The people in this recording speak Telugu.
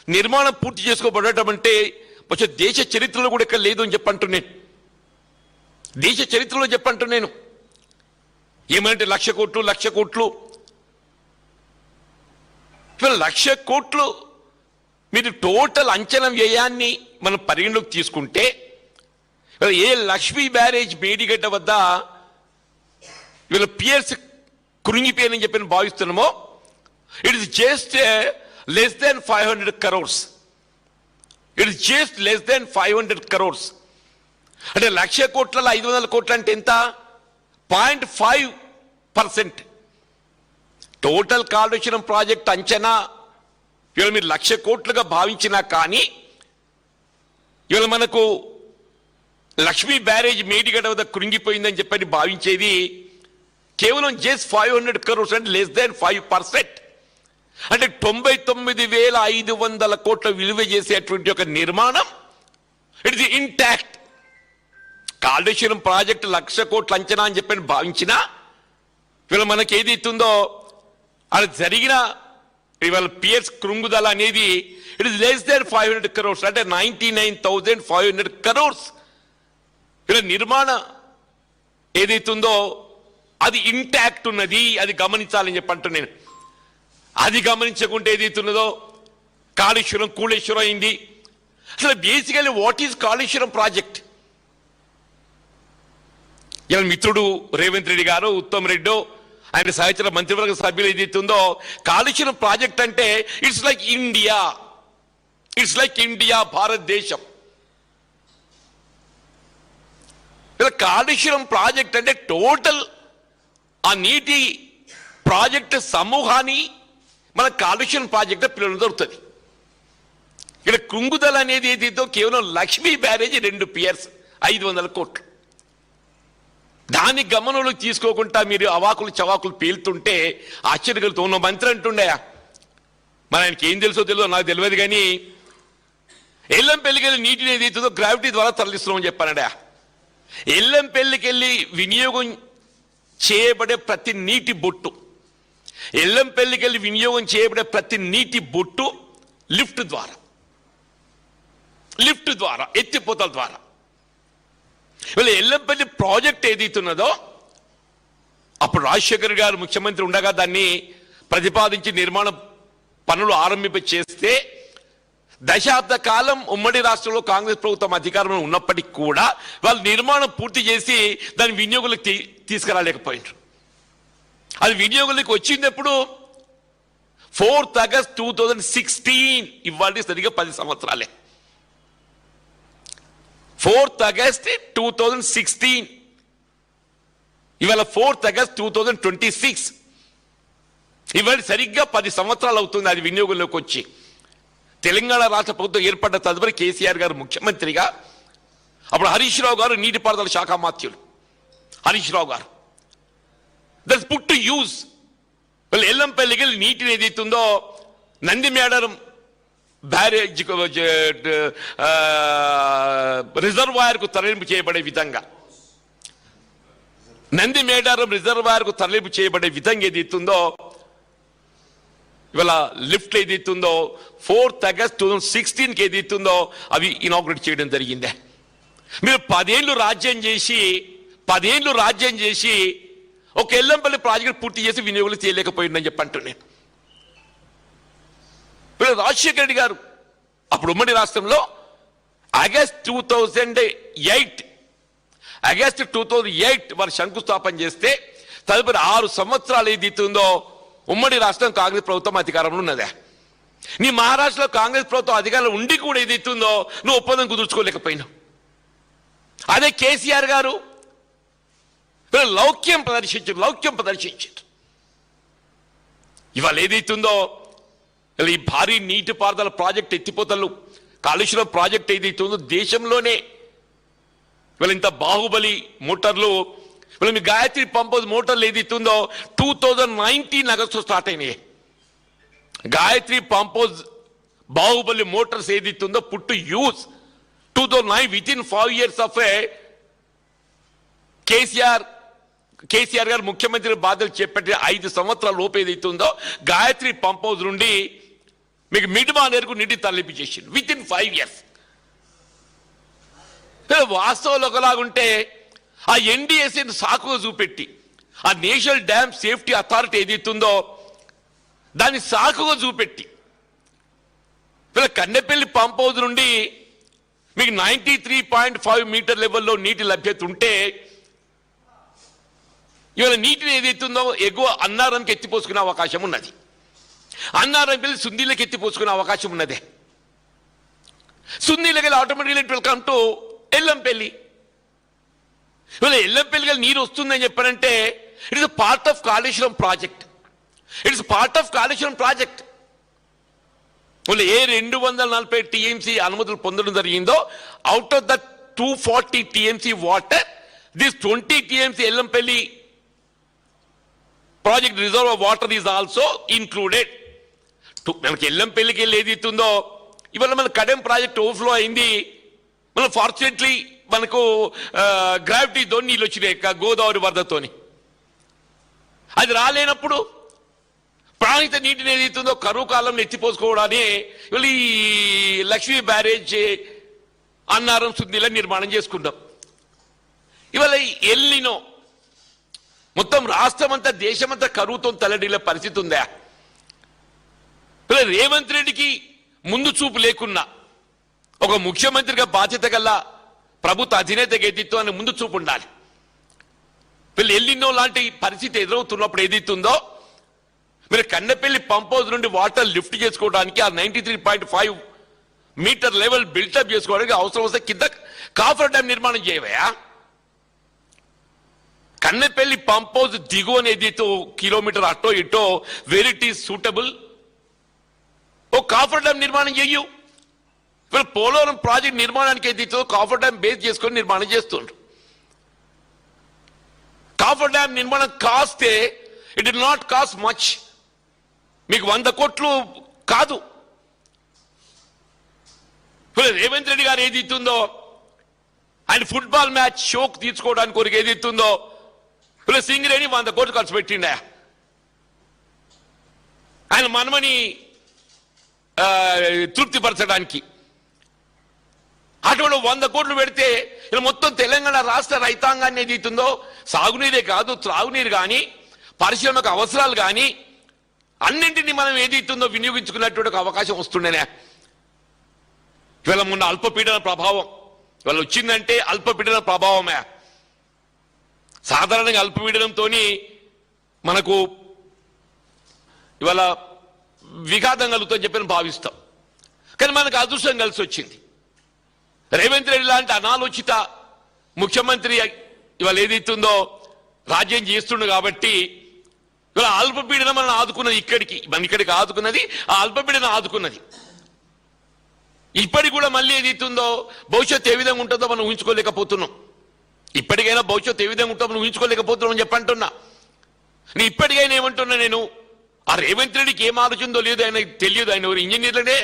నిర్మాణం పూర్తి చేసుకోబడటం అంటే కొంచెం దేశ చరిత్రలో కూడా ఇక్కడ లేదు అని చెప్పంటున్నాను. దేశ చరిత్రలో చెప్పంటున్నాను. ఏమంటే 1,00,000 కోట్లు 1,00,000 కోట్లు 1,00,000 కోట్లు మీరు టోటల్ అంచనా వ్యయాన్ని మనం పరిగణలోకి తీసుకుంటే ఏ లక్ష్మీ బ్యారేజ్ మేడిగడ్డ వద్ద వీళ్ళ పియర్స్ కృంగిపోయానని చెప్పి భావిస్తున్నామో it is just less than 500 crores. It is just less than 500 crores. అంటే 1,00,000 కోట్ల 500 కోట్లు అంటే ఎంత? 0.5%. టోటల్ కాళేశ్వరం ప్రాజెక్ట్ అంచనా ఇవాళ మీరు 1,00,000 కోట్లుగా భావించినా కానీ ఇవాళ మనకు లక్ష్మీ బ్యారేజ్ మేడిగడ్డ వద్ద కృంగిపోయిందని చెప్పని భావించేది కేవలం జస్ట్ 500 crores అంటే లెస్ దాన్ 5%. అంటే 99,500 కోట్ల విలువ చేసేటువంటి ఒక నిర్మాణం it is intact. Kaleshwaram project 1,00,000 కోట్ల అంచనా అని చెప్పని భావించినా ఇవాళ మనకి ఏది ఇస్తుందో అది జరిగిన ఇవాళ పియర్స్ కృంగుదల అనేది it is less than 500 crores అంటే 99,500 crores. ఇలా నిర్మాణ ఏదైతుందో అది ఇంటాక్ట్ ఉన్నది, అది గమనించాలని చెప్పంటూ నేను. అది గమనించకుంటే ఏదైతున్నదో కాళేశ్వరం కూళేశ్వరం అయింది. అసలు basically what is Kaleshwaram project? ఇలా మిత్రుడు రేవంత్ రెడ్డి గారు, ఉత్తమ్ రెడ్డి, ఆయన సహచర మంత్రివర్గ సభ్యులు ఏదైతుందో కాళేశ్వరం ప్రాజెక్ట్ అంటే it's like India, it's like India, భారతదేశం. ఇలా కాళేశ్వరం ప్రాజెక్ట్ అంటే టోటల్ ఆ నీటి ప్రాజెక్టు సమూహాన్ని మన కాళేశ్వరం ప్రాజెక్టు పిల్లలు దొరుకుతుంది. ఇక్కడ కృంగుదల అనేది ఏదైతే కేవలం లక్ష్మీ బ్యారేజ్ 2 పియర్స్ 500 కోట్లు. దాని గమనంలోకి తీసుకోకుండా మీరు అవాకులు చవాకులు పేలుతుంటే ఆశ్చర్యకలుగుతూ ఉన్న మంత్రి అంటుండే, మరి ఆయనకి ఏం తెలుసో తెలియదో నాకు తెలియదు కానీ ఎల్లంపల్లికి వెళ్ళి నీటిని ఏదైతుందో గ్రావిటీ ద్వారా తరలిస్తున్నామని చెప్పానడా. ఎల్లంపల్లికి వెళ్ళి వినియోగం చేయబడే ప్రతి నీటి బొట్టు, ఎల్లంపల్లికి వెళ్ళి వినియోగం చేయబడే ప్రతి నీటి బొట్టు లిఫ్ట్ ద్వారా ఎత్తిపోతల ద్వారా వీళ్ళ ఎల్లంపల్లి ప్రాజెక్ట్ ఏదైతున్నదో అప్పుడు రాజశేఖర్ గారు ముఖ్యమంత్రి ఉండగా దాన్ని ప్రతిపాదించి నిర్మాణ పనులు ఆరంభింప చేస్తే దశాబ్ద కాలం ఉమ్మడి రాష్ట్రంలో కాంగ్రెస్ ప్రభుత్వం అధికారంలో ఉన్నప్పటికీ కూడా వాళ్ళు నిర్మాణం పూర్తి చేసి దాని వినియోగులకు తీసుకురాలేకపోయినారు. అది వినియోగులకు వచ్చింది ఎప్పుడు? 4th August 2016. ఇవాళ సరిగ్గా 10 సంవత్సరాలే. 4th August 2016. ఇవాళ 4th August 2026. ఇవాళ సరిగ్గా 10 సంవత్సరాలు అవుతుంది అది వినియోగంలోకి వచ్చి. తెలంగాణ రాష్ట్ర ప్రభుత్వం ఏర్పడ్డ తదుపరి కేసీఆర్ గారు ముఖ్యమంత్రిగా, అప్పుడు హరీష్ రావు గారు నీటిపారుదల శాఖ మంత్రులు. హరీష్ రావు గారు దట్స్ పుట్ టు యూజ్. వాళ్ళు ఎల్లంపల్లికి నీటిని ఏదైతుందో నంది మేడారం బ్యారేజ్ రిజర్వాయర్కు తరలింపు చేయబడే విధంగా, నంది మేడారం రిజర్వాయర్కు తరలింపు చేయబడే విధంగా ఏదైతుందో ఇవాళ లిఫ్ట్ ఏదైతుందో 4th August 2016కి ఏదైతుందో అవి ఇనాగ్రేట్ చేయడం జరిగిందే. మీరు 10 ఏళ్ళు రాజ్యం చేసి ఒక ఎల్లంపల్లి ప్రాజెక్ట్ పూర్తి చేసి వినియోగులు చేయలేకపోయిందని చెప్పంటున్నాను. ఇప్పుడు రాజశేఖర రెడ్డి గారు అప్పుడు ఉమ్మడి రాష్ట్రంలో ఆగస్ట్ 2008 వారు శంకుస్థాపన చేస్తే తదుపరి 6 సంవత్సరాలు ఏదైతుందో ఉమ్మడి రాష్ట్రం కాంగ్రెస్ ప్రభుత్వం అధికారంలో ఉన్నదే. నీ మహారాష్ట్రలో కాంగ్రెస్ ప్రభుత్వం అధికారంలో ఉండి కూడా ఏదైతుందో నువ్వు ఒప్పందం కుదుర్చుకోలేకపోయినావు. అదే కేసీఆర్ గారు లౌక్యం ప్రదర్శించారు. ఇవాళ ఏదైతుందో ఈ భారీ నీటిపారుదల ప్రాజెక్ట్ ఎత్తిపోతలు కాళేశ్వరం ప్రాజెక్ట్ ఏదైతుందో దేశంలోనే ఇవాళ ఇంత బాహుబలి మోటార్లు, ఇవాళ మీ గాయత్రి పంప్ హౌస్ మోటార్లు ఏదైతుందో 2019 ఆగస్టు స్టార్ట్ అయినాయి. Gayatri pump house Baahubali motors ఏదైతుందో put to use 2009 within 5 years of KCR garu ముఖ్యమంత్రి బాధ్యతలు చేపట్టి 5 సంవత్సరాల లోపు ఏదైతుందో గాయత్రి పంప్ హౌస్ నుండి మీకు మిడ్ మానేరుకు నీటి తరలింపు చేసిండు విత్ ఇన్ 5 years. వాస్తవాలు ఒకలాగుంటే ఆ ఎన్డీఎస్ఏని సాకుగా చూపెట్టి ఆ నేషనల్ డ్యామ్ సేఫ్టీ అథారిటీ ఏదైతుందో దాన్ని సాకుగా చూపెట్టి ఇలా కన్నెపల్లి పంప్ హౌస్ నుండి మీకు 93.5 మీటర్ లెవెల్లో నీటి లభ్యత ఉంటే ఇవాళ నీటిని ఏదైతుందో ఎగువ అన్నారంకి ఎత్తిపోసుకునే అవకాశం ఉన్నది. అన్నారం వెళ్ళి సుందీలకి ఎత్తిపోసుకునే అవకాశం ఉన్నదే. సుందీలకి వెళ్ళి automatically it will come to Yellampalli. ఇవాళ ఎల్లంపల్లికి నీరు వస్తుందని చెప్పారంటే it is part of Kaleshwaram project. It is part of Kaleshwaram project. వాళ్ళు ఏ 240 టీఎంసీ అనుమతులు పొందడం జరిగిందో out of the 240 TMC water this 20 TMC Yellampalli project reserve water is also included. మనకి ఎల్లంపల్లికి వెళ్ళి ఏది ఇస్తుందో ఇవాళ మన కడెం ప్రాజెక్ట్ ఓవర్ఫ్లో అయింది. మనం ఫార్చునేట్లీ మనకు గ్రావిటీతో నీళ్ళు వచ్చినాయి గోదావరి వరదతోని. అది రాలేనప్పుడు ప్రాణిత నీటిని ఏదైతుందో కరువు కాలంలో ఎత్తిపోసుకోవడాన్ని ఇవాళ ఈ లక్ష్మీ బ్యారేజ్ అన్నారం సుందీల నిర్మాణం చేసుకుంటాం. ఇవాళ ఎల్లినో మొత్తం రాష్ట్రం అంతా దేశమంతా కరువుతో తలడిల్లే పరిస్థితి ఉందా? రేవంత్ రెడ్డికి ముందు చూపు లేకున్నా ఒక ముఖ్యమంత్రిగా బాధ్యత గల్లా ప్రభుత్వ అధినేతగా ఏదిత్తో అని ముందు చూపు ఉండాలి. వీళ్ళు ఎల్లినో లాంటి పరిస్థితి ఎదురవుతున్నప్పుడు ఏదైతుందో మీరు కన్నెపల్లి పంప్ హౌస్ నుండి వాటర్ లిఫ్ట్ చేసుకోవడానికి ఆ 93.5 మీటర్ లెవెల్ బిల్టప్ చేసుకోవడానికి అవసరం వస్తే కింద కాఫర్ డ్యామ్ నిర్మాణం చేయవయా? కన్నెపల్లి పంప్ హౌస్ దిగువన ఏదైతే కిలోమీటర్ అటో ఇటో వేర్ ఇట్ ఈస్ సూటబుల్ ఓ కాఫర్ డ్యామ్ నిర్మాణం చెయ్యు. ఇప్పుడు పోలవరం ప్రాజెక్ట్ నిర్మాణానికి ఏదైతే కాఫర్ డ్యామ్ బేస్ చేసుకొని నిర్మాణం చేస్తుండ్రు. కాఫర్ డ్యామ్ నిర్మాణం కాస్తే it will not cost much. మీకు 100 కోట్లు కాదు. ఇప్పుడు రేవంత్ రెడ్డి గారు ఏది ఇస్తుందో ఆయన ఫుట్బాల్ మ్యాచ్ షోక్ తీర్చుకోవడానికి కొరకు ఏది ఇస్తుందో ఇప్పుడు సింగరేణి 100 కోట్లు ఖర్చు పెట్టిండా. ఆయన మనమని తృప్తిపరచడానికి అటువంటి 100 కోట్లు పెడితే ఇలా మొత్తం తెలంగాణ రాష్ట్ర రైతాంగాన్ని ఏది ఇస్తుందో సాగునీరే కాదు త్రాగునీరు కానీ పరిశ్రమకు అవసరాలు కానీ అన్నింటినీ మనం ఏది ఇస్తుందో వినియోగించుకున్నటువంటి అవకాశం వస్తుండేనే. ఇవాళ మొన్న అల్పపీడన ప్రభావం ఇవాళ వచ్చిందంటే అల్పపీడన ప్రభావమే. సాధారణంగా అల్పపీడనంతో మనకు ఇవాళ విఘాతం కలుగుతుందని చెప్పి భావిస్తాం. కానీ మనకు అదృష్టం కలిసి వచ్చింది. రేవంత్ రెడ్డి లాంటి అనాలోచిత ముఖ్యమంత్రి ఇవాళ ఏదైతుందో రాజ్యం చేస్తుండు కాబట్టి ఇవాళ అల్పపీడనం మనం ఆదుకున్నది ఇక్కడికి ఆదుకున్నది ఆ అల్పపీడనం ఆదుకున్నది. ఇప్పటికి కూడా మళ్ళీ ఏదైతుందో భవిష్యత్తు ఏ విధంగా ఉంటుందో మనం ఊహించుకోలేకపోతున్నాం. ఇప్పటికైనా భవిష్యత్తు ఏ విధంగా ఉంటుందో మనం ఊహించుకోలేకపోతున్నాం చెప్పంటున్నా. నేను ఇప్పటికైనా ఏమంటున్నా, నేను ఆ రేవంత్ రెడ్డికి ఏం ఆలోచనదో లేదు, ఆయన తెలియదు. ఆయన ఇంజనీర్లనే